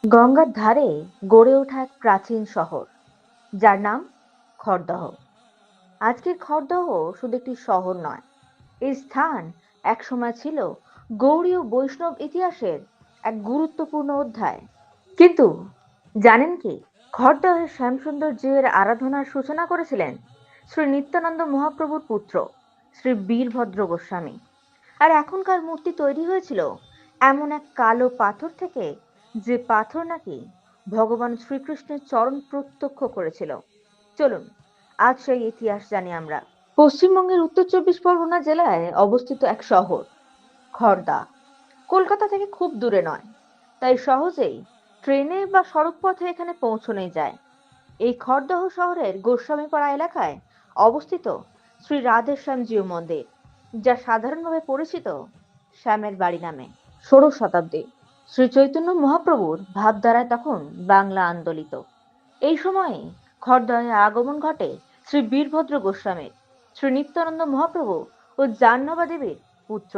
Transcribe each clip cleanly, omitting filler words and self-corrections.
গঙ্গার ধারে গড়ে ওঠা এক প্রাচীন শহর, যার নাম খড়দহ। আজকের খড়দহ শুধু একটি শহর নয়, এই স্থান একসময় ছিল গৌড়ীয় বৈষ্ণব ইতিহাসের এক গুরুত্বপূর্ণ অধ্যায়। কিন্তু জানেন কি, খড়দহে শ্যামসুন্দর জিউয়ের আরাধনার সূচনা করেছিলেন শ্রী নিত্যানন্দ মহাপ্রভুর পুত্র শ্রী বীরভদ্র গোস্বামী। আর এখনকার মূর্তি তৈরি হয়েছিল এমন এক কালো পাথর থেকে, যে পাথর নাকি ভগবান শ্রীকৃষ্ণের চরণ প্রত্যক্ষ করেছিল। চলুন আজ সেই ইতিহাস জানি আমরা। পশ্চিমবঙ্গের উত্তর চব্বিশ পরগনা জেলায় অবস্থিত এক শহর খড়দা, কলকাতা থেকে খুব দূরে নয়, তাই সহজেই ট্রেনে বা সড়ক পথে এখানে পৌঁছানো যায়। এই খড়দহ শহরের গোস্বামীপাড়া এলাকায় অবস্থিত শ্রী রাধেশ্যাম জিউ মন্দির, যা সাধারণভাবে পরিচিত শ্যামের বাড়ি নামে। ষোড়শ শতাব্দী শ্রী চৈতন্য মহাপ্রভুর ভাবধারায় তখন বাংলা আন্দোলিত। এই সময়ে খড়দহে আগমন ঘটে শ্রী বীরভদ্র গোস্বামীর। শ্রী নিত্যানন্দ মহাপ্রভু ও জাহ্নবা দেবীর পুত্র।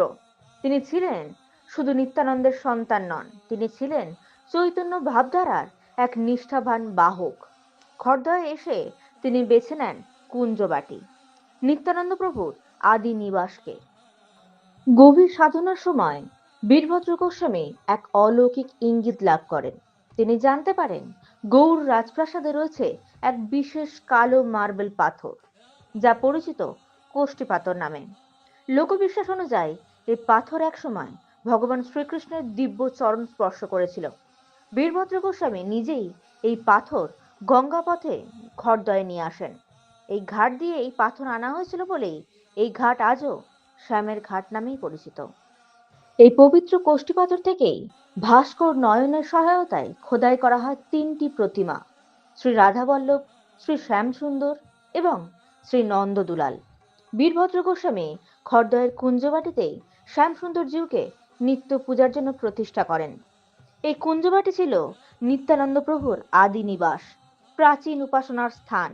তিনি ছিলেন শুধু নিত্যানন্দের সন্তান নন, তিনি ছিলেন চৈতন্য ভাবধারার এক নিষ্ঠাবান বাহক। খড়দহে এসে তিনি বেছে নেন কুঞ্জবাটি, নিত্যানন্দ প্রভুর আদি নিবাসকে। গভীর সাধনার সময় বীরভদ্র গোস্বামী এক অলৌকিক ইঙ্গিত লাভ করেন। তিনি জানতে পারেন গৌড় রাজপ্রাসাদে রয়েছে এক বিশেষ কালো মার্বেল পাথর, যা পরিচিত কোষ্ঠী পাথর নামে। লোকবিশ্বাস অনুযায়ী এই পাথর একসময় ভগবান শ্রীকৃষ্ণের দিব্য চরণ স্পর্শ করেছিল। বীরভদ্র গোস্বামী নিজেই এই পাথর গঙ্গা পথে খড়দহে নিয়ে আসেন। এই ঘাট দিয়ে এই পাথর আনা হয়েছিল বলেই এই ঘাট আজও শ্যামের ঘাট নামেই পরিচিত। এই পবিত্র কোষ্ঠী পাথর থেকেই ভাস্কর নয়নের সহায়তায় খোদাই করা হয় তিনটি প্রতিমা: শ্রী রাধাবল্লভ, শ্রী শ্যামসুন্দর এবং শ্রী নন্দদুলাল। বীরভদ্র গোস্বামী খড়দহের কুঞ্জবাটিতেই শ্যামসুন্দর জিউকে নিত্য পূজার জন্য প্রতিষ্ঠা করেন। এই কুঞ্জবাটি ছিল নিত্যানন্দ প্রভুর আদি নিবাস, প্রাচীন উপাসনার স্থান,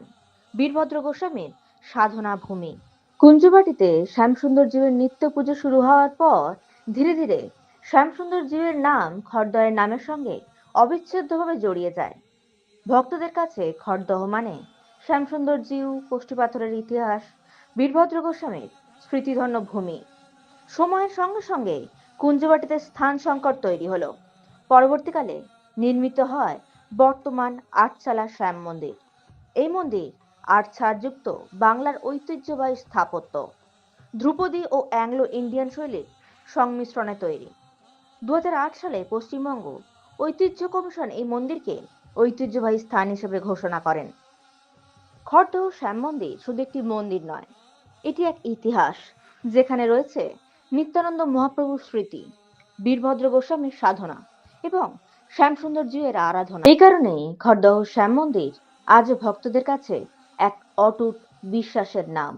বীরভদ্র গোস্বামীর সাধনা ভূমি। কুঞ্জবাটিতে শ্যামসুন্দর জিউয়ের নিত্য পুজো শুরু হওয়ার পর ধীরে ধীরে শ্যামসুন্দর জিউয়ের নাম খড়দহের নামের সঙ্গে অবিচ্ছেদ্যভাবে জড়িয়ে যায়। ভক্তদের কাছে খড়দহ মানে শ্যামসুন্দর জিউ, কোষ্ঠী পাথরের ইতিহাস, বীরভদ্র গোস্বামীর স্মৃতিধন্য ভূমি। সময়ের সঙ্গে সঙ্গে কুঞ্জবাটিতে স্থান সংকট তৈরি হলো। পরবর্তীকালে নির্মিত হয় বর্তমান আটচালা শ্যাম মন্দির। এই মন্দির আটছাড়যুক্ত বাংলার ঐতিহ্যবাহী স্থাপত্য, ধ্রুপদী ও অ্যাংলো ইন্ডিয়ান শৈলীর সংমিশ্রণে তৈরি। 2008 সালে পশ্চিমবঙ্গ ঐতিহ্য কমিশন এই মন্দিরকে ঐতিহ্যবাহী স্থান হিসেবে ঘোষণা করেন। খড়দহ শ্যাম মন্দির শুধু একটি মন্দির নয়, এটি এক ইতিহাস, যেখানে রয়েছে নিত্যানন্দ মহাপ্রভুর স্মৃতি, বীরভদ্র গোস্বামীর সাধনা এবং শ্যামসুন্দর জিউয়ের আরাধনা। এই কারণেই খড়দহ শ্যাম মন্দির আজও ভক্তদের কাছে এক অটুট বিশ্বাসের নাম।